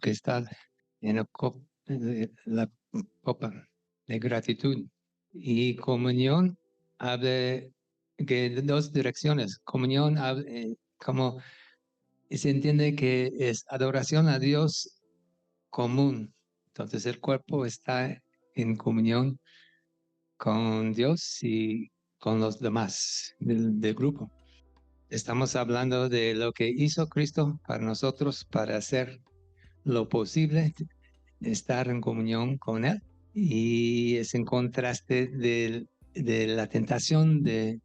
que está en la copa de gratitud. Y comunión habla que de dos direcciones. Comunión habla, como se entiende que es adoración a Dios común. Entonces el cuerpo está en comunión con Dios y con los demás del grupo. Estamos hablando de lo que hizo Cristo para nosotros, para hacer lo posible, estar en comunión con Él. Y es en contraste de la tentación de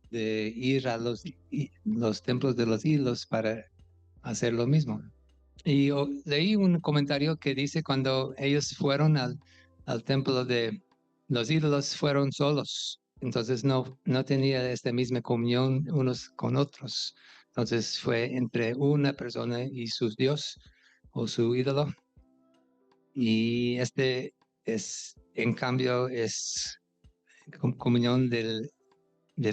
ir a los templos de los ídolos para hacer lo mismo. Y leí un comentario que dice cuando ellos fueron al templo de los ídolos, fueron solos. Entonces no tenía esta misma comunión unos con otros. Entonces fue entre una persona y su Dios o su ídolo. Y en cambio, es comunión del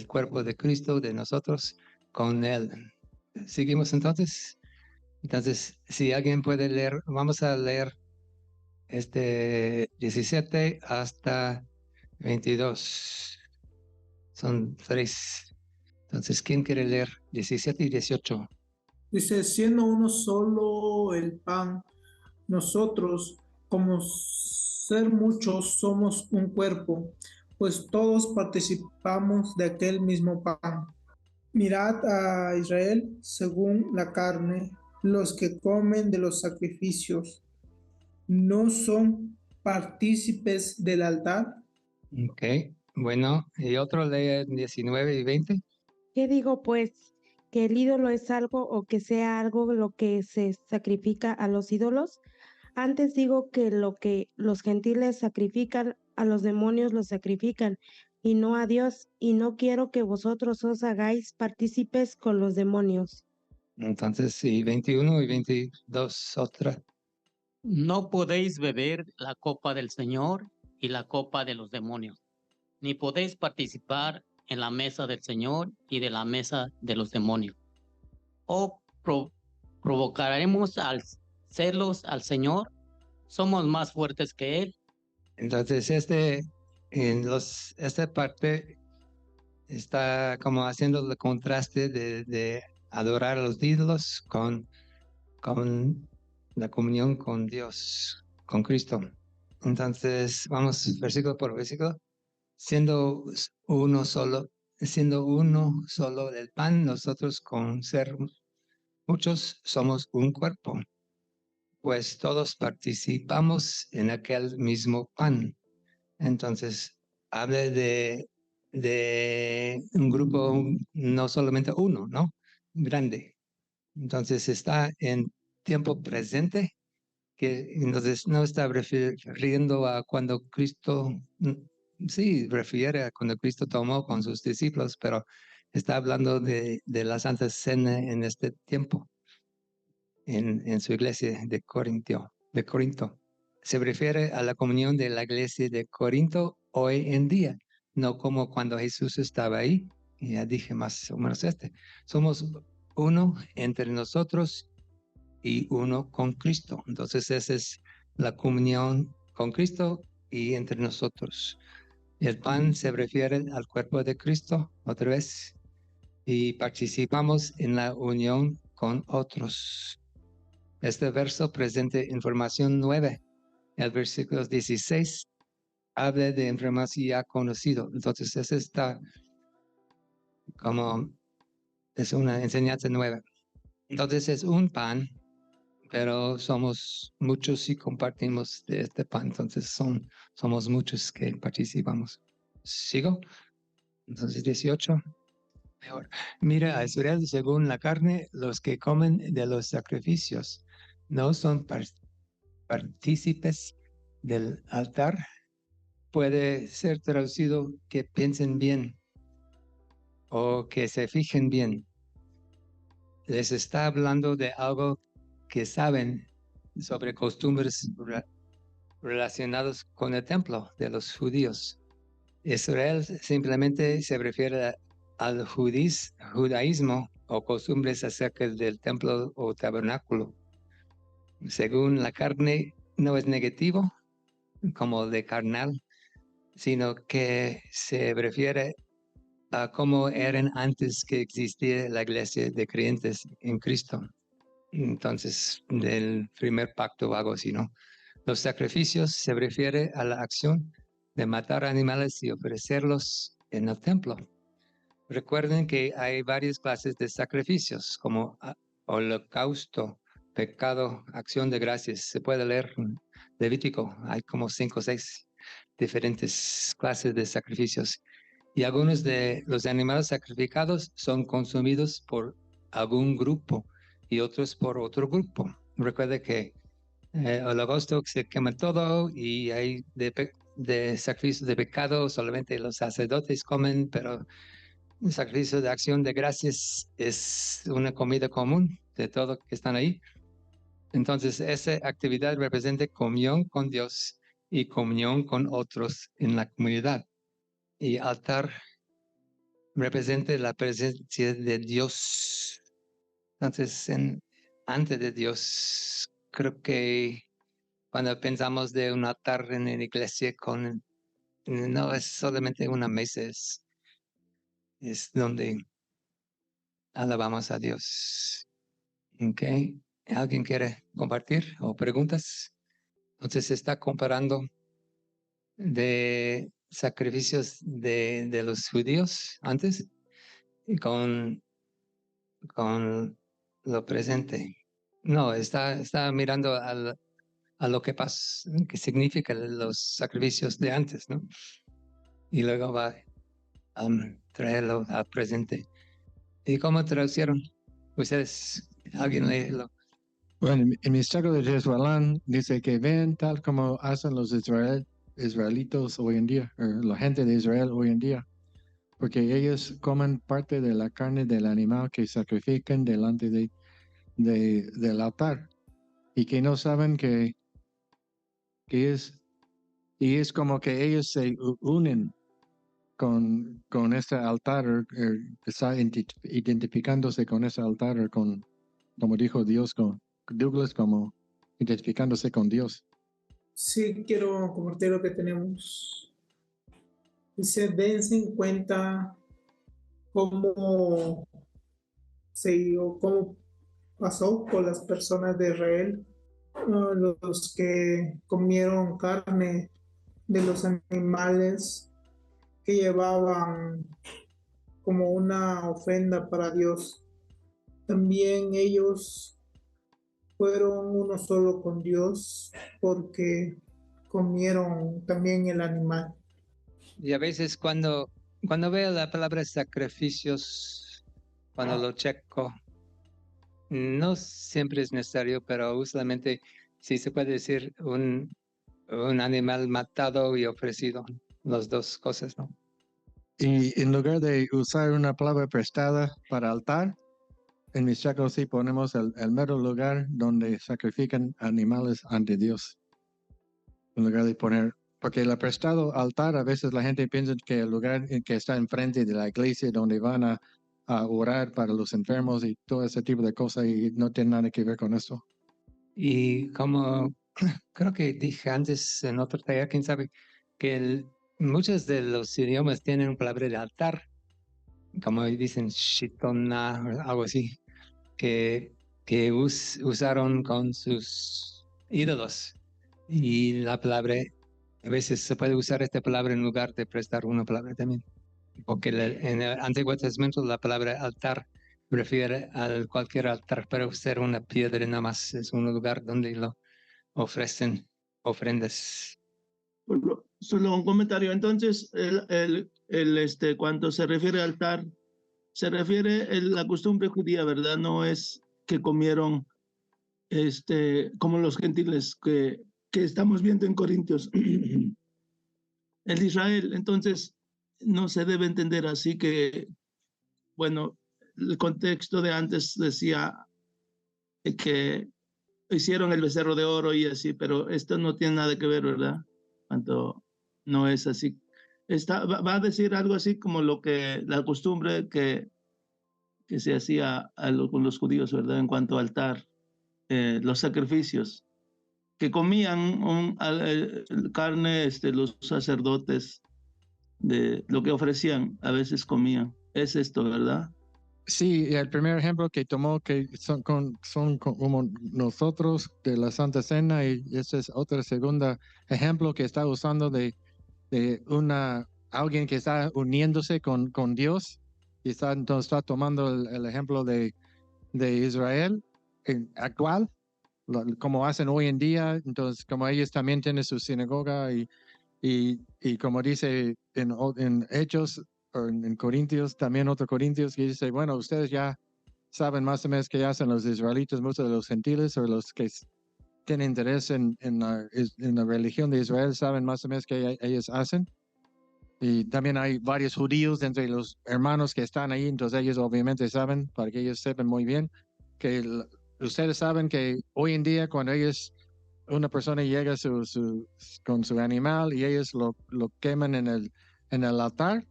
cuerpo de Cristo, de nosotros, con Él. ¿Seguimos entonces? Entonces, si alguien puede leer, vamos a leer 17 hasta 22. Son 3. Entonces, ¿quién quiere leer 17 y 18? Dice, siendo uno solo el pan, nosotros, como ser muchos, somos un cuerpo, pues todos participamos de aquel mismo pan. Mirad a Israel según la carne, los que comen de los sacrificios, ¿no son partícipes del altar? Ok, bueno, y otro lee 19 y 20. ¿Qué digo pues? ¿Que el ídolo es algo o que sea algo lo que se sacrifica a los ídolos? Antes digo que lo que los gentiles sacrifican, a los demonios los sacrifican, y no a Dios, y no quiero que vosotros os hagáis partícipes con los demonios. Entonces, sí, 21 y 22, otra. No podéis beber la copa del Señor y la copa de los demonios, ni podéis participar en la mesa del Señor y de la mesa de los demonios. O provocaremos celos al Señor, somos más fuertes que Él. Entonces, esta parte está como haciendo el contraste de adorar a los ídolos con la comunión con Dios, con Cristo. Entonces, vamos versículo por versículo. Siendo uno solo del pan, nosotros con ser muchos somos un cuerpo, pues todos participamos en aquel mismo pan. Entonces, habla de un grupo, no solamente uno, ¿no? Grande. Entonces, está en tiempo presente, que entonces no está refiriendo a cuando Cristo, sí, refiere a cuando Cristo tomó con sus discípulos, pero está hablando de la Santa Cena en este tiempo, en su iglesia de Corinto. Se refiere a la comunión de la iglesia de Corinto hoy en día, no como cuando Jesús estaba ahí. Ya dije más o menos somos uno entre nosotros y uno con Cristo. Entonces esa es la comunión con Cristo y entre nosotros. El pan se refiere al cuerpo de Cristo, otra vez, y participamos en la unión con otros. Este verso presenta información nueva. El versículo 16 habla de información ya conocido. Entonces eso está como, es una enseñanza nueva. Entonces es un pan, pero somos muchos y compartimos de este pan, entonces somos muchos que participamos. ¿Sigo? Entonces 18. Mejor. Mira a Israel según la carne, los que comen de los sacrificios no son partícipes del altar. Puede ser traducido que piensen bien o que se fijen bien. Les está hablando de algo que saben sobre costumbres relacionados con el templo de los judíos. Israel simplemente se refiere al judaísmo o costumbres acerca del templo o tabernáculo. Según la carne, no es negativo, como de carnal, sino que se refiere a cómo eran antes que existiera la iglesia de creyentes en Cristo. Entonces, del primer pacto o algo así, ¿no? Los sacrificios se refiere a la acción de matar animales y ofrecerlos en el templo. Recuerden que hay varias clases de sacrificios, como holocausto, pecado, acción de gracias. Se puede leer en Levítico, hay como 5 o 6 diferentes clases de sacrificios. Y algunos de los animales sacrificados son consumidos por algún grupo y otros por otro grupo. Recuerde que holocausto se quema todo y hay de sacrificios de pecado, solamente los sacerdotes comen, pero el sacrificio de acción de gracias es una comida común de todos que están ahí. Entonces, esa actividad representa comunión con Dios y comunión con otros en la comunidad. Y altar representa la presencia de Dios. Entonces, antes de Dios, creo que cuando pensamos de un altar en la iglesia, no es solamente una mesa, es donde alabamos a Dios. ¿Ok? ¿Alguien quiere compartir o preguntas? Entonces se está comparando de sacrificios de los judíos antes y con lo presente. No, está mirando a lo que pasa, que significa los sacrificios de antes, ¿no? Y luego va a traerlo al presente. ¿Y cómo traducieron? Ustedes, alguien léelo. Bueno, en mi saco de Jesualán dice que ven tal como hacen los israelitos hoy en día, o la gente de Israel hoy en día, porque ellos comen parte de la carne del animal que sacrifican delante del altar y que no saben que es como que ellos se unen con este altar, está identificándose con ese altar, como dijo Douglas, como identificándose con Dios. Sí, quiero compartir lo que tenemos. Dice, dense en cuenta cómo cómo pasó con las personas de Israel, los que comieron carne de los animales que llevaban como una ofrenda para Dios. También ellos fueron uno solo con Dios porque comieron también el animal. Y a veces cuando veo la palabra sacrificios, cuando lo checo, no siempre es necesario, pero usualmente sí se puede decir un animal matado y ofrecido, las dos cosas, ¿no? Y en lugar de usar una palabra prestada para altar, en mis chacos sí ponemos el mero lugar donde sacrifican animales ante Dios. En lugar de poner, porque el prestado altar, a veces la gente piensa que el lugar que está enfrente de la iglesia donde van a orar para los enfermos y todo ese tipo de cosas, y no tiene nada que ver con eso. Y como creo que dije antes en otro taller, quién sabe, que muchos de los idiomas tienen una palabra de altar, como dicen shitona o algo así, que usaron con sus ídolos. Y la palabra, a veces se puede usar esta palabra en lugar de prestar una palabra también. Porque en el Antiguo Testamento la palabra altar refiere a cualquier altar, pero ser una piedra nada más es un lugar donde lo ofrecen ofrendas. Solo un comentario. Entonces, cuando se refiere al altar, se refiere a la costumbre judía, ¿verdad? No es que comieron como los gentiles que estamos viendo en Corintios. El de Israel, entonces, no se debe entender así que, bueno, el contexto de antes decía que hicieron el becerro de oro y así, pero esto no tiene nada que ver, ¿verdad? Cuando no es así. Va a decir algo así como la costumbre que se hacía con los judíos, ¿verdad? En cuanto al altar. los sacrificios, que comían carne, los sacerdotes, de lo que ofrecían, a veces comían. Es esto, ¿verdad? Sí, el primer ejemplo que tomó que son como nosotros de la Santa Cena, y ese es otro segundo ejemplo que está usando de alguien que está uniéndose con Dios, y entonces está tomando el ejemplo de Israel actual, como hacen hoy en día. Entonces, como ellos también tienen su sinagoga, y como dice en Hechos, o en Corintios, también otro Corintios, que dice, bueno, ustedes ya saben más o menos qué hacen los israelitas, muchos de los gentiles o los que tienen interés en la religión de Israel, saben más o menos qué ellos hacen. Y también hay varios judíos entre los hermanos que están ahí, entonces ellos obviamente saben, para que ellos sepan muy bien, que ustedes saben que hoy en día cuando una persona llega con su animal y ellos lo queman en el altar,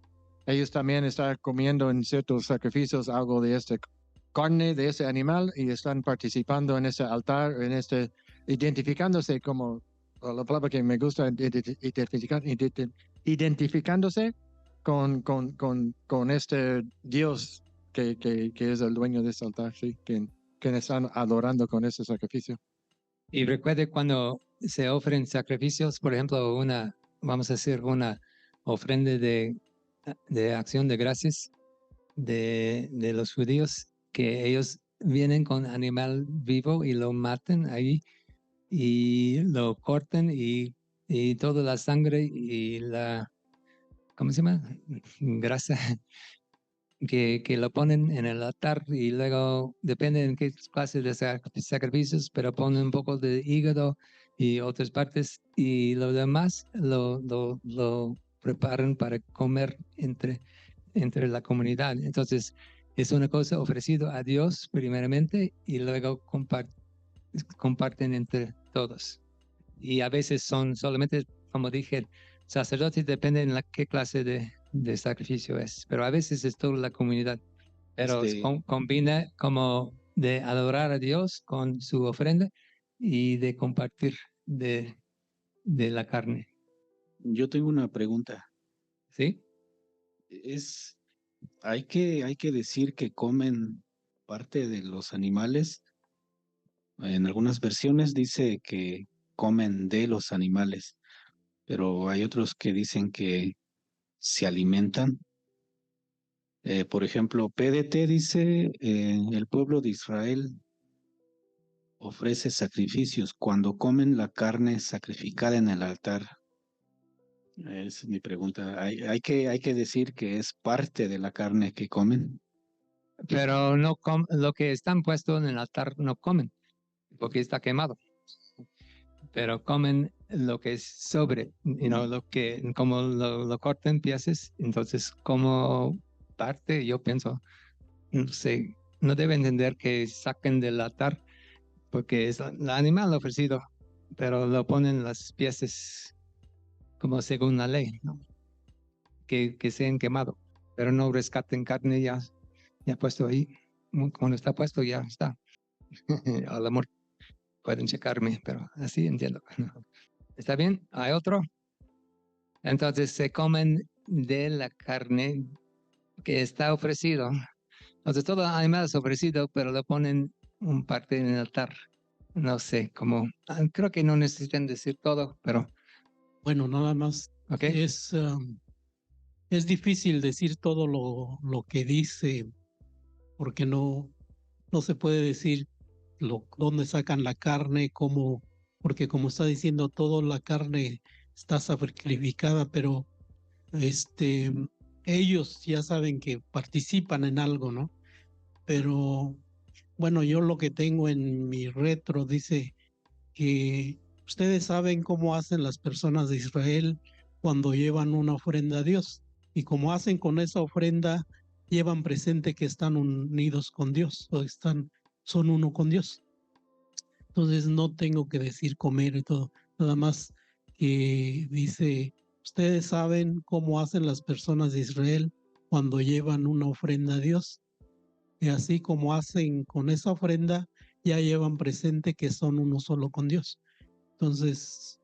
ellos también están comiendo en ciertos sacrificios algo de esta carne de ese animal, y están participando en ese altar, identificándose como, o la palabra que me gusta, identificándose con este Dios que es el dueño de ese altar, sí, que están adorando con ese sacrificio. Y recuerde cuando se ofrecen sacrificios, por ejemplo, vamos a hacer una ofrenda de acción de gracias de los judíos, que ellos vienen con animal vivo y lo matan ahí y lo cortan, y toda la sangre y ¿cómo se llama? Grasa, que lo ponen en el altar, y luego depende en qué clase de sacrificios, pero ponen un poco de hígado y otras partes, y lo demás lo preparan para comer entre la comunidad. Entonces es una cosa ofrecida a Dios primeramente, y luego comparten entre todos. Y a veces son solamente, como dije, sacerdotes, depende en qué clase de sacrificio es, pero a veces es toda la comunidad. Pero combina como de adorar a Dios con su ofrenda y de compartir de la carne. Yo tengo una pregunta. ¿Sí? Hay que decir que comen parte de los animales. En algunas versiones dice que comen de los animales, pero hay otros que dicen que se alimentan. Por ejemplo, PDT dice, el pueblo de Israel ofrece sacrificios cuando comen la carne sacrificada en el altar. Esa es mi pregunta. Hay que decir que es parte de la carne que comen. Pero no lo que están puesto en el altar no comen, porque está quemado. Pero comen lo que es sobre, lo que, como lo cortan piezas. Entonces, como parte, yo pienso, no sé, no debe entender que saquen del altar, porque es el animal ofrecido, pero lo ponen las piezas como según la ley, ¿no? Que sean quemado, pero no rescaten carne ya puesto ahí. Cuando está puesto, ya está. Al amor, pueden checarme, pero así entiendo. ¿Está bien? ¿Hay otro? Entonces se comen de la carne que está ofrecido. Entonces todo animal es ofrecido, pero lo ponen un parte en el altar. No sé cómo. Creo que no necesitan decir todo, pero Bueno, nada más ok. es difícil decir todo lo que dice, porque no se puede decir dónde sacan la carne, cómo, porque como está diciendo, toda la carne está sacrificada, pero ellos ya saben que participan en algo, ¿no? Pero bueno, yo lo que tengo en mi retro dice que ustedes saben cómo hacen las personas de Israel cuando llevan una ofrenda a Dios, y como hacen con esa ofrenda, llevan presente que están unidos con Dios, o son uno con Dios. Entonces no tengo que decir comer y todo, nada más que dice, ustedes saben cómo hacen las personas de Israel cuando llevan una ofrenda a Dios, y así como hacen con esa ofrenda, ya llevan presente que son uno solo con Dios. Entonces,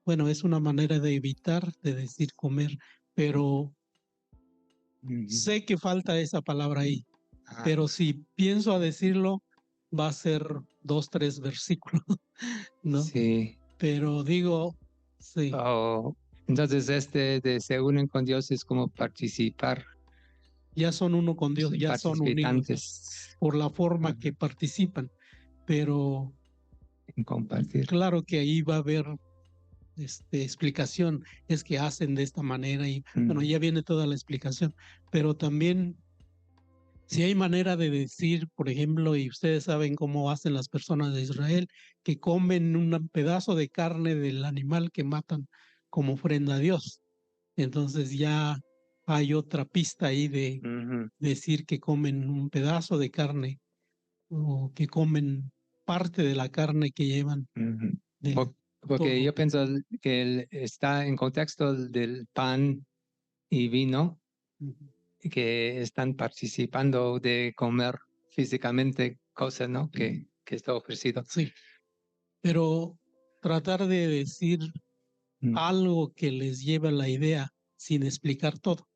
bueno, es una manera de evitar de decir comer, pero Ujú. sé que falta esa palabra ahí. Ah, Pero si pienso a decirlo, va a ser 2, 3 versículos, ¿no? sí. Pero digo, sí, Oh, entonces de se unen con Dios es como participar, ya son uno con Dios, ya son unidos participantes por la forma Ajá. que participan. Pero en compartir. claro que ahí va a haber explicación, es que hacen de esta manera y bueno, Mm. ya viene toda la explicación. Pero también, si hay manera de decir, por ejemplo, y ustedes saben cómo hacen las personas de Israel, que comen un pedazo de carne del animal que matan como ofrenda a Dios. Entonces ya hay otra pista ahí de Ujú, decir que comen un pedazo de carne o que comen parte de la carne que llevan ujú. del Porque yo toro. pienso que está en contexto del pan y vino, Ujú. que están participando de comer físicamente cosas, ¿no? Que está ofrecido. Sí, pero tratar de decir Mm. algo que les lleve a la idea sin explicar todo,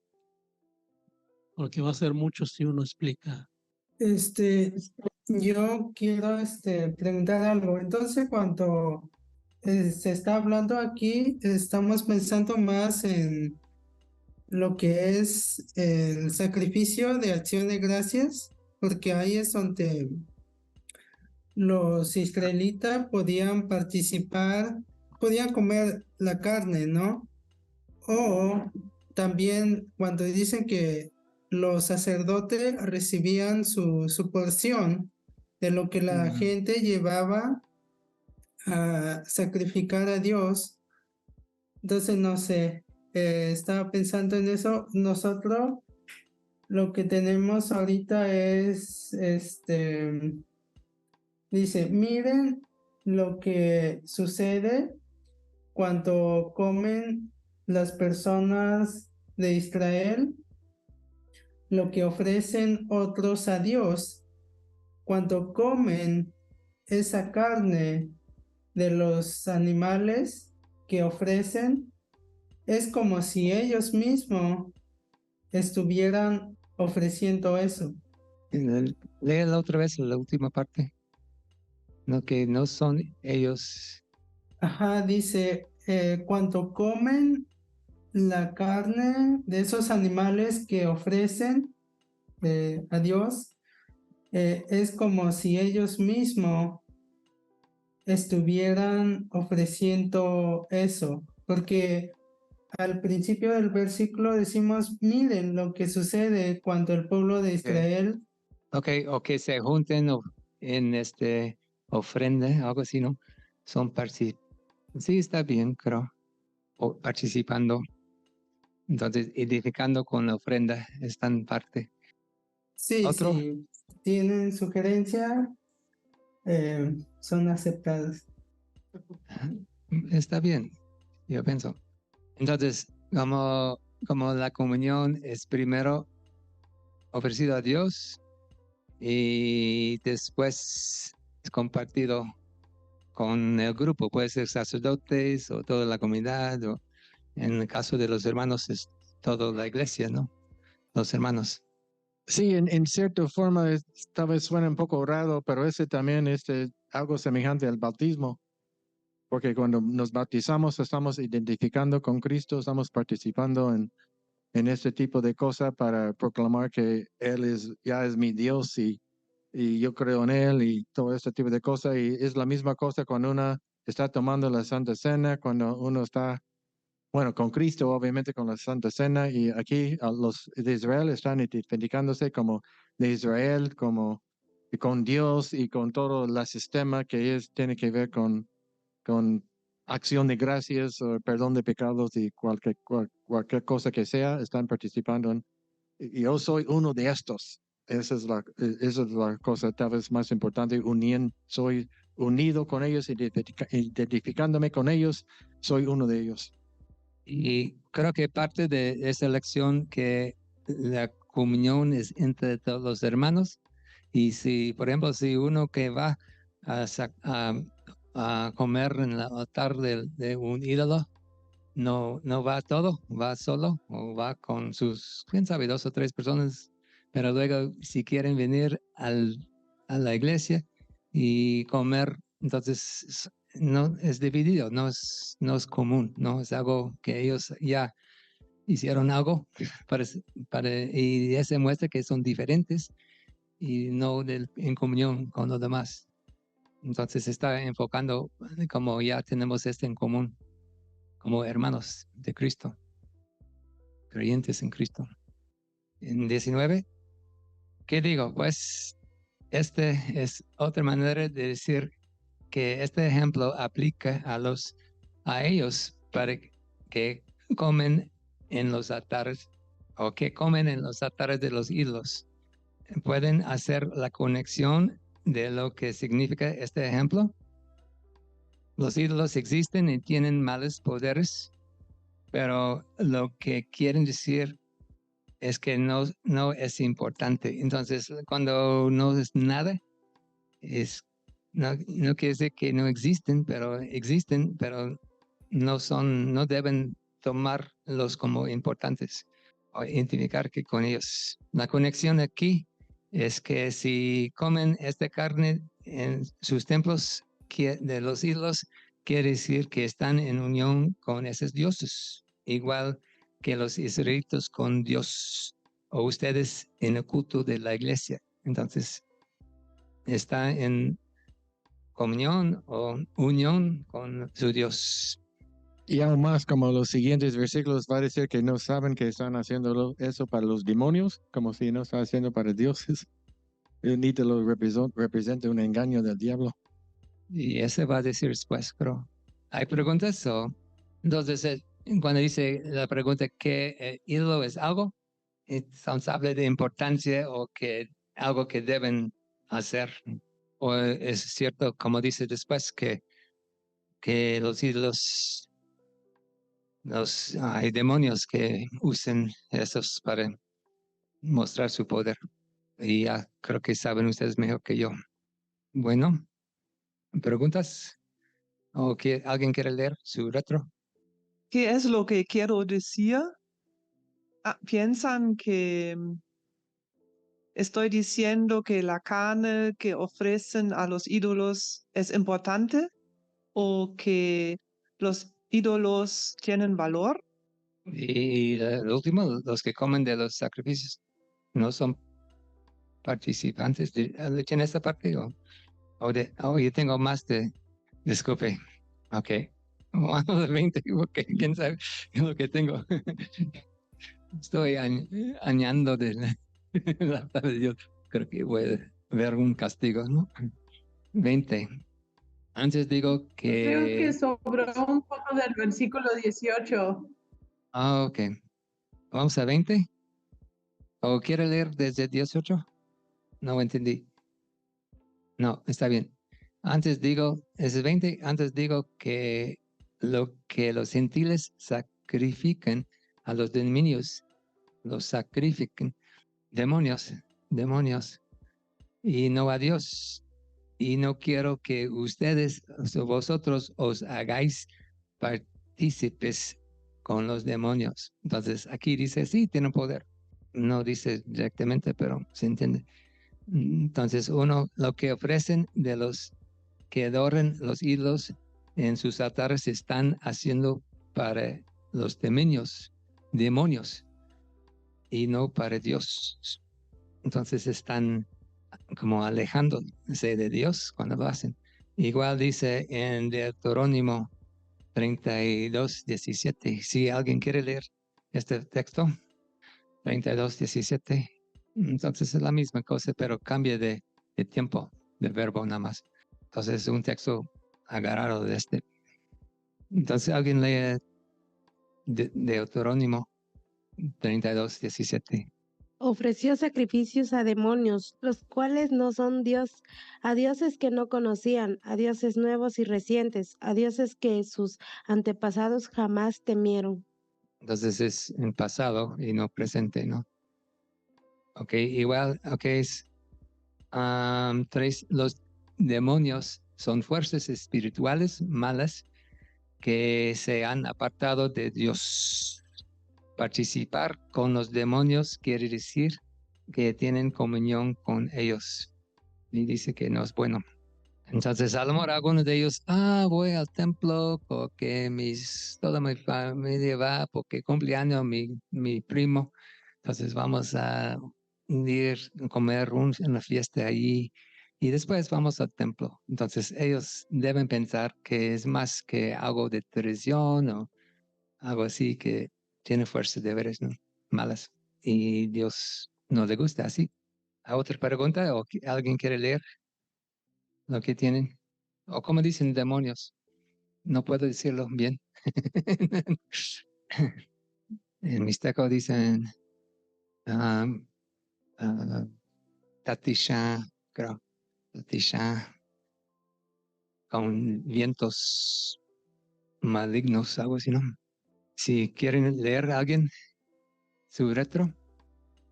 porque va a ser mucho si uno explica. Yo quiero preguntar algo. Entonces, cuando se está hablando aquí, estamos pensando más en lo que es el sacrificio de acción de gracias, porque ahí es donde los israelitas podían participar, podían comer la carne, ¿no? O también cuando dicen que los sacerdotes recibían su porción de lo que la Ujú. gente llevaba a sacrificar a Dios. Entonces, no sé, estaba pensando en eso. Nosotros lo que tenemos ahorita es, dice, miren lo que sucede cuando comen las personas de Israel, lo que ofrecen otros a Dios. Cuando comen esa carne de los animales que ofrecen, es como si ellos mismos estuvieran ofreciendo eso. Léela otra vez la última parte. No, que no son ellos. Ajá, dice, cuando comen la carne de esos animales que ofrecen a Dios, es como si ellos mismos estuvieran ofreciendo eso, porque al principio del versículo decimos, miren lo que sucede cuando el pueblo de Israel, Ok, o que se junten en ofrenda, algo así, ¿no? Son sí, está bien, creo. O participando. Entonces, identificando con la ofrenda, están parte. sí, Otro, sí, tienen sugerencia, son aceptadas. está bien, yo pienso. Entonces, como la comunión es primero ofrecido a Dios y después es compartido con el grupo, puede ser sacerdotes o toda la comunidad, o en el caso de los hermanos es toda la iglesia, ¿no? Los hermanos. Sí, en cierta forma tal vez suena un poco raro, pero ese también es algo semejante al bautismo, porque cuando nos bautizamos estamos identificando con Cristo, estamos participando en este tipo de cosas para proclamar que Él ya es mi Dios y yo creo en Él y todo este tipo de cosas. Y es la misma cosa cuando uno está tomando la Santa Cena, cuando uno está, bueno, con Cristo, obviamente con la Santa Cena, y aquí los de Israel están identificándose como de Israel, como y con Dios y con todo el sistema que tiene que ver con acción de gracias o perdón de pecados y cualquier cosa que sea, están participando y yo soy uno de estos. Esa es la cosa tal vez más importante, soy unido con ellos, identificándome con ellos, soy uno de ellos. Y creo que parte de esa lección que la comunión es entre todos los hermanos. Y si, por ejemplo, si uno que va a comer en el altar de un ídolo, no va todo, va solo o va con sus, quién sabe, 2 o 3 personas, pero luego si quieren venir a la iglesia y comer, entonces no es dividido, no es común, no es algo que ellos ya hicieron algo y eso muestra que son diferentes y no en comunión con los demás. Entonces está enfocando como ya tenemos esto en común, como hermanos de Cristo, creyentes en Cristo. En 19, ¿qué digo? Pues este es otra manera de decir que este ejemplo aplica a ellos para que comen en los altares o que comen en los altares de los ídolos. ¿Pueden hacer la conexión de lo que significa este ejemplo? Los ídolos existen y tienen males poderes, pero lo que quieren decir es que no es importante. Entonces, cuando no es nada, no quiere decir que no existen, pero no deben tomarlos como importantes o identificar que con ellos. La conexión aquí es que si comen esta carne en sus templos de los ídolos, quiere decir que están en unión con esos dioses, igual que los israelitas con Dios o ustedes en el culto de la iglesia. Entonces, está en comunión o unión con su Dios. Y aún más, como los siguientes versículos va a decir que no saben que están haciendo eso para los demonios, como si no están haciendo para dioses. Ni te lo representa un engaño del diablo. Y ese va a decir después, pero ¿hay preguntas? Entonces, cuando dice la pregunta ¿qué ídolo es algo? Entonces habla de importancia o que algo que deben hacer. O es cierto, como dice después, que los ídolos, hay demonios que usan esos para mostrar su poder. Y ya creo que saben ustedes mejor que yo. Bueno, ¿preguntas? ¿O que alguien quiere leer su retro? ¿Qué es lo que quiero decir? ¿Piensan que estoy diciendo que la carne que ofrecen a los ídolos es importante o que los ídolos tienen valor? Y el último, los que comen de los sacrificios, ¿no son participantes en esta parte? Yo tengo más disculpe. Ok. Vamos de 20, ok, quién sabe lo que tengo. Estoy añadiendo de la palabra de Dios. Creo que voy a ver un castigo, ¿no? 20. Antes digo Creo que que... sobró un poco del versículo 18. Ok. Vamos a 20. ¿O quiere leer desde 18? No entendí. No, está bien. Antes digo, es 20, antes digo que lo que los gentiles sacrifican a los demonios, los sacrifican, demonios, y no a Dios. Y no quiero que ustedes, o vosotros, os hagáis partícipes con los demonios. Entonces, aquí dice, sí, tienen poder. No dice directamente, pero se entiende. Entonces, lo que ofrecen de los que adoran los ídolos en sus altares están haciendo para los demonios y no para Dios. Entonces están como alejándose de Dios cuando lo hacen. Igual dice en Deuterónimo 32:17. Si alguien quiere leer este texto, 32:17. Entonces es la misma cosa, pero cambia de tiempo, de verbo nada más. Entonces es un texto agarrado de este. Entonces alguien lee Deuterónimo 32:17. Ofreció sacrificios a demonios, los cuales no son Dios, a dioses que no conocían, a dioses nuevos y recientes, a dioses que sus antepasados jamás temieron. Entonces es en pasado y no presente, ¿no? Ok, igual, ok, es los demonios son fuerzas espirituales malas que se han apartado de Dios. Participar con los demonios quiere decir que tienen comunión con ellos. Y dice que no es bueno. Entonces, a lo mejor algunos de ellos, voy al templo porque toda mi familia va, porque cumpleaños mi primo. Entonces, vamos a ir a comer una fiesta allí y después vamos al templo. Entonces, ellos deben pensar que es más que algo de tradición o algo así que tiene fuerza de veras, ¿no? Malas. Y Dios no le gusta así. ¿A otra pregunta o alguien quiere leer lo que tienen? O como dicen demonios. No puedo decirlo bien. En Mixteco dicen Tatisha, creo. Tatisha, con vientos malignos, algo así, ¿no? Si quieren leer a alguien su retro.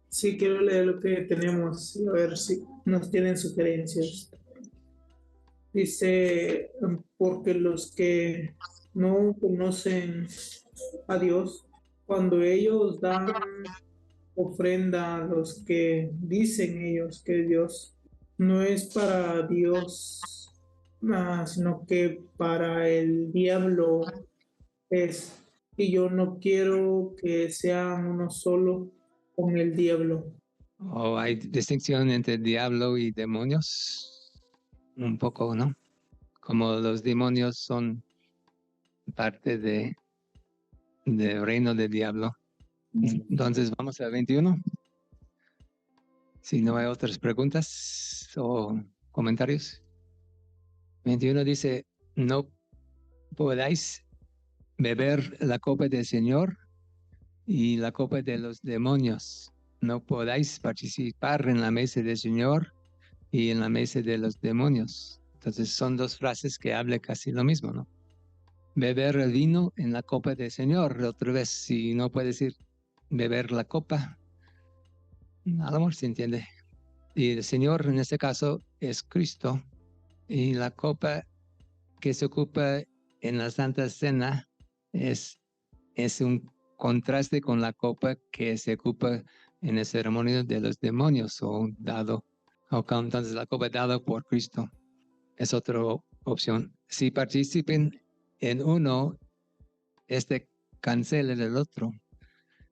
Sí, quiero leer lo que tenemos, a ver si nos tienen sugerencias. Dice, porque los que no conocen a Dios, cuando ellos dan ofrenda a los que dicen ellos que Dios no es para Dios, sino que para el diablo es. Y yo no quiero que sean uno solo con el diablo. ¿O hay distinción entre diablo y demonios? Un poco, ¿no? Como los demonios son parte del reino del diablo. Entonces vamos a 21. Si no hay otras preguntas o comentarios. 21 dice, no podáis beber la copa del Señor y la copa de los demonios. No podáis participar en la mesa del Señor y en la mesa de los demonios. Entonces son dos frases que hablan casi lo mismo, ¿no? Beber el vino en la copa del Señor. Otra vez, si no puede decir beber la copa, a lo mejor se entiende. Y el Señor en este caso es Cristo. Y la copa que se ocupa en la Santa Cena es un contraste con la copa que se ocupa en el ceremonio de los demonios entonces la copa dada por Cristo es otra opción. Si participen en uno, cancela el otro.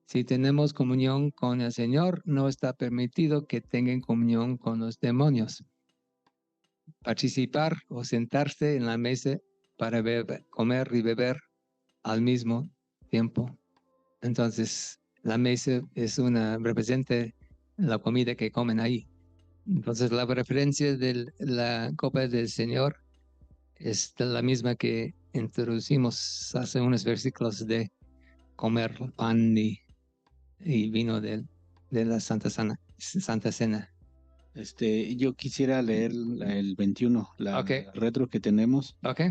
Si tenemos comunión con el Señor, no está permitido que tengan comunión con los demonios. Participar o sentarse en la mesa para comer y beber al mismo tiempo. Entonces, la mesa representa la comida que comen ahí. Entonces, la referencia de la copa del Señor es la misma que introducimos hace unos versículos de comer pan y vino de la Santa Cena. Yo quisiera leer el 21, la Ok. retro que tenemos, ¿Ok?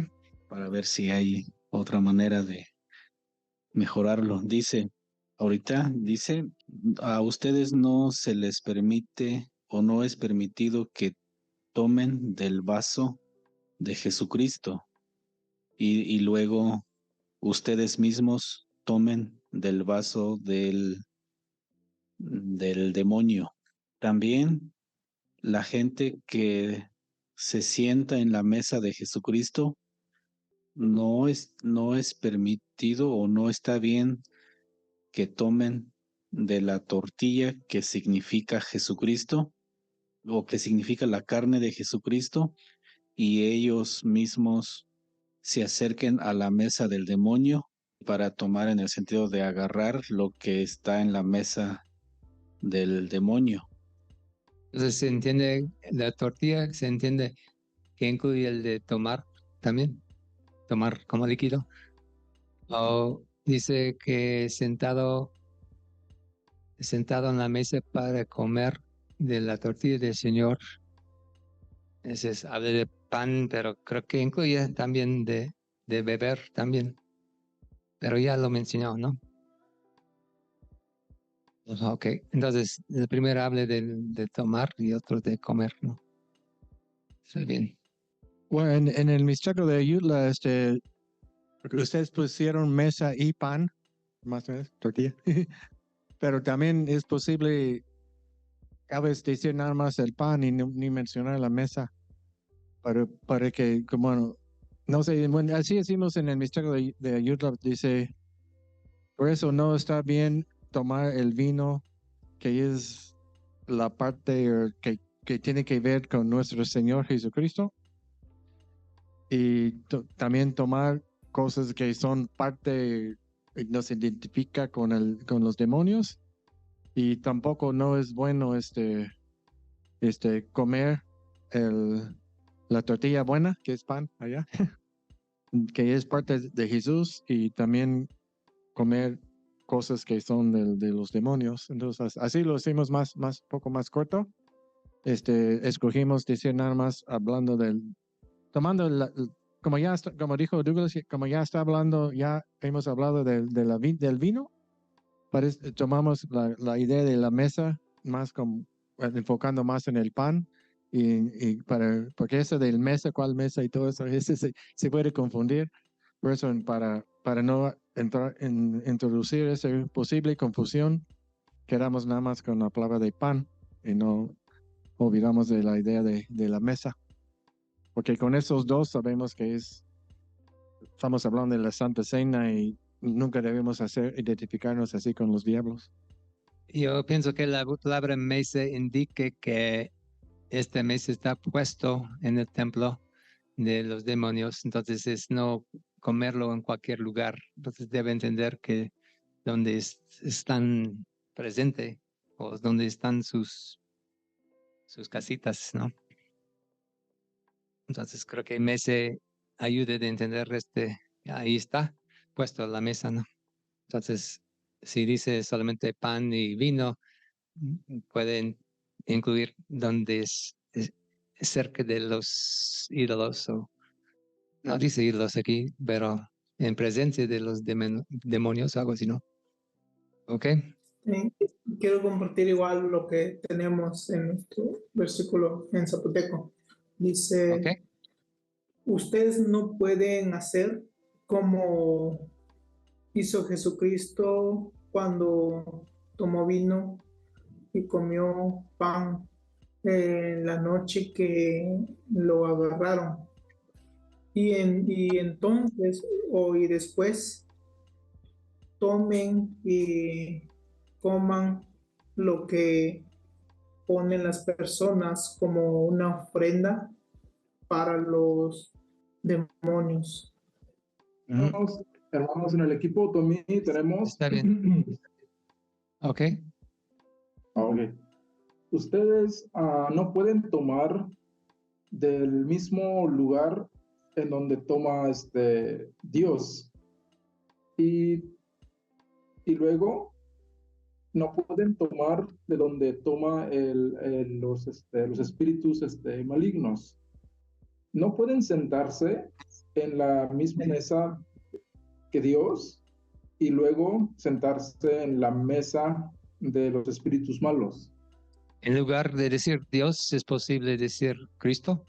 para ver si hay otra manera de mejorarlo. Dice, a ustedes no se les permite o no es permitido que tomen del vaso de Jesucristo y luego ustedes mismos tomen del vaso del demonio. También la gente que se sienta en la mesa de Jesucristo no es permitido o no está bien que tomen de la tortilla que significa Jesucristo o que significa la carne de Jesucristo y ellos mismos se acerquen a la mesa del demonio para tomar en el sentido de agarrar lo que está en la mesa del demonio. Entonces se entiende la tortilla, se entiende que incluye el de tomar también, tomar como líquido. O dice que sentado en la mesa para comer de la tortilla del Señor. Ese habla de pan, pero creo que incluye también de beber también. Pero ya lo mencionó, ¿no? Ok, entonces el primero habla de tomar y otro de comer, ¿no? Está bien. Bueno, en el Mixteco de Ayutla, ustedes pusieron mesa y pan, más o menos, tortilla. Pero también es posible a veces decir nada más el pan y ni mencionar la mesa. Para que, como, no sé, bueno, así decimos en el Mixteco de Ayutla, dice, por eso no está bien tomar el vino que es la parte que tiene que ver con nuestro Señor Jesucristo y también tomar cosas que son parte, nos identifica con los demonios y tampoco no es bueno comer la tortilla buena, que es pan allá, que es parte de Jesús y también comer cosas que son de los demonios. Entonces, así lo hicimos poco más corto. Escogimos decir nada más hablando tomando como dijo Douglas, como ya está hablando, ya hemos hablado del vino, tomamos la idea de la mesa más enfocando más en el pan porque eso del mesa, cuál mesa y todo eso, ese se puede confundir. Por eso, para no introducir esa posible confusión, quedamos nada más con la palabra de pan y no olvidamos de la idea de la mesa. Porque con esos dos sabemos que estamos hablando de la Santa Cena y nunca debemos identificarnos así con los diablos. Yo pienso que la palabra mesa indique que este mesa está puesto en el templo de los demonios, entonces es no comerlo en cualquier lugar. Entonces debe entender que donde están presentes o donde están sus casitas, ¿no? Entonces creo que mesa ayuda de entender ahí está puesto la mesa, ¿no? Entonces, si dice solamente pan y vino, pueden incluir donde es cerca de los ídolos, o no dice ídolos aquí, pero en presencia de los demonios, algo así, ¿no? ¿Ok? Quiero compartir igual lo que tenemos en nuestro versículo en zapoteco. Dice, Ok. ustedes no pueden hacer como hizo Jesucristo cuando tomó vino y comió pan en la noche que lo agarraron. Y entonces, y después, tomen y coman lo que ponen las personas como una ofrenda para los demonios. Hermanos, en el equipo también tenemos. Está bien. Ok. Ok. Ustedes no pueden tomar del mismo lugar en donde toma Dios. Y luego no pueden tomar de donde toma los espíritus malignos. No pueden sentarse en la misma mesa que Dios y luego sentarse en la mesa de los espíritus malos. En lugar de decir Dios, ¿es posible decir Cristo?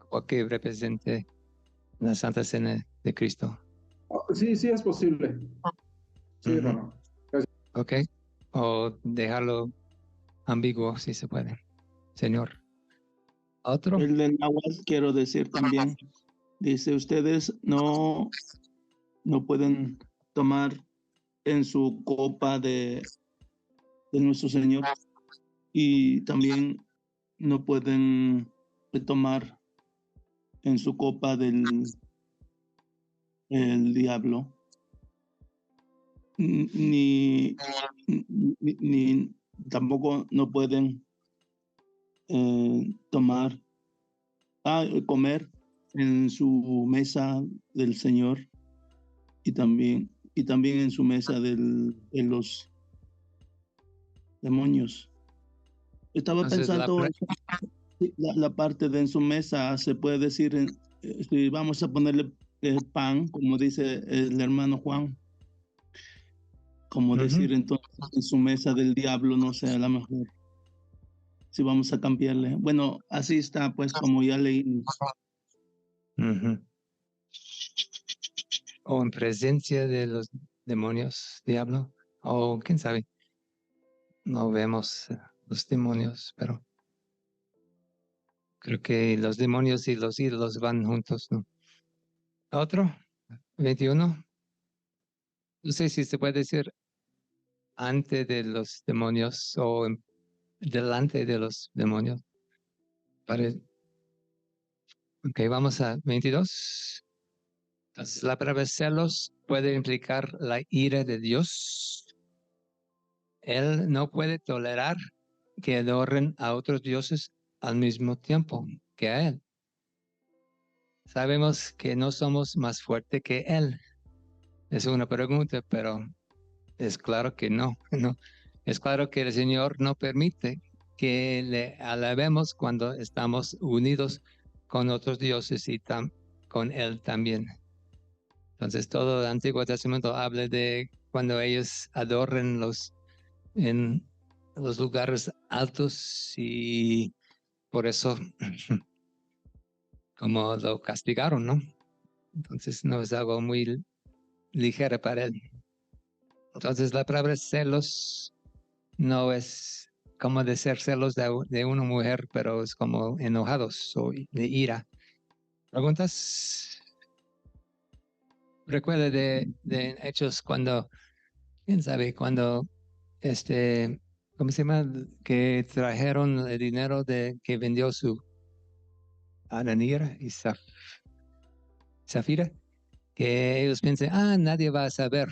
O que represente la Santa Cena de Cristo. Sí, es posible. Sí, hermano. Ok. O dejarlo ambiguo, si se puede. Señor. ¿Otro? El de Nahuatl, quiero decir también, dice, ustedes no pueden tomar en su copa de nuestro Señor y también no pueden tomar en su copa del diablo. Ni tampoco no pueden comer en su mesa del Señor y también en su mesa de los demonios. Estaba Entonces, pensando la parte de en su mesa, se puede decir, si vamos a ponerle pan, como dice el hermano Juan, como decir entonces en su mesa del diablo, no sé, a lo mejor si vamos a cambiarle. Bueno, así está, pues, como ya leí. Ujú. O en presencia de los demonios, diablo, o quién sabe. No vemos los demonios, pero creo que los demonios y los ídolos van juntos, ¿no? Otro, 21. No sé si se puede decir ante de los demonios o delante de los demonios. Ok, vamos a 22. Entonces, la palabra celos puede implicar la ira de Dios. Él no puede tolerar que adoren a otros dioses al mismo tiempo que a Él. Sabemos que no somos más fuertes que Él. Es una pregunta, pero es claro que no, no. Es claro que el Señor no permite que le alabemos cuando estamos unidos con otros dioses y con Él también. Entonces todo el Antiguo Testamento habla de cuando ellos adoren en los lugares altos y por eso como lo castigaron, ¿no? Entonces no es algo muy ligero para Él. Entonces la palabra celos no es como de ser celos de una mujer, pero es como enojados o de ira. ¿Preguntas? Recuerda de Hechos cuando, quién sabe, cuando ¿cómo se llama? Que trajeron el dinero que vendió su Ananira y Zafira, que ellos piensan, nadie va a saber,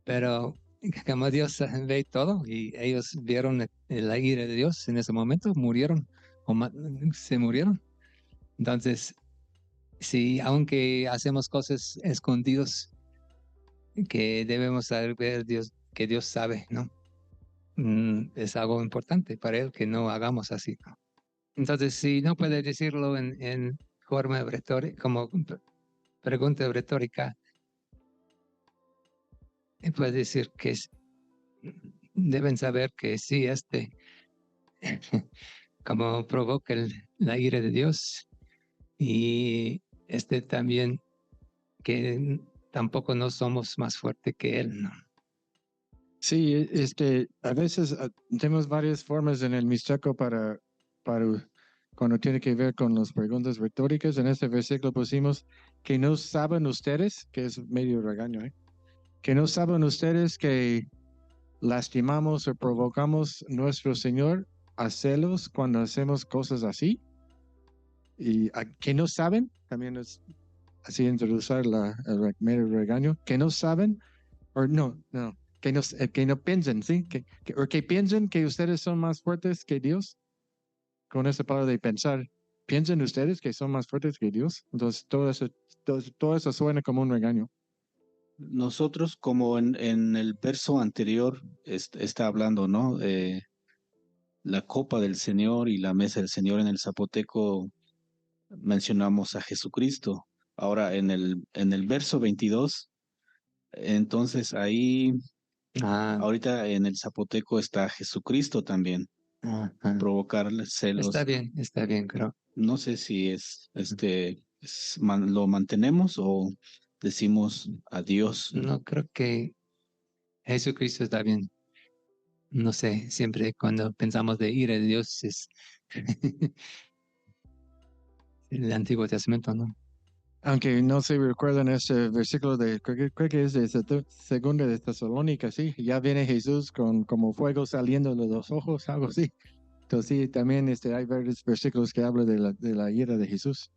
pero como Dios ve todo y ellos vieron la ira de Dios en ese momento, murieron o se murieron. Entonces, sí, aunque hacemos cosas escondidos, que debemos saber que Dios sabe, ¿no? Es algo importante para Él que no hagamos así, ¿no? Entonces, si no puede decirlo en forma retórica, como pregunta retórica, puede decir que deben saber que sí, como provoca la ira de Dios y también que tampoco no somos más fuertes que Él, ¿no? Sí, a veces tenemos varias formas en el Mixteco para cuando tiene que ver con las preguntas retóricas. En este versículo pusimos que no saben ustedes, que es medio regaño, que no saben ustedes que lastimamos o provocamos a nuestro Señor a celos cuando hacemos cosas así. Y que no saben, también es así introducir el medio regaño, que no saben, o no, que no piensen, ¿sí? Que piensen que ustedes son más fuertes que Dios. Con esa palabra de pensar, ¿piensan ustedes que son más fuertes que Dios? Entonces, todo eso suena como un regaño. Nosotros, como en el verso anterior está hablando, ¿no? La copa del Señor y la mesa del Señor en el zapoteco mencionamos a Jesucristo. Ahora, en el verso 22, entonces ahí, ahorita en el zapoteco está Jesucristo también. Provocar celos. Está bien, creo. No sé si lo mantenemos o decimos adiós. No, creo que Jesucristo está bien. No sé, siempre cuando pensamos de ira de Dios es el Antiguo Testamento, ¿no? Aunque no se recuerdan este versículo creo que es de segunda de Tesalónica, sí, ya viene Jesús con como fuego saliendo de los ojos, algo así. Entonces sí, también hay varios versículos que hablan de la ira de Jesús.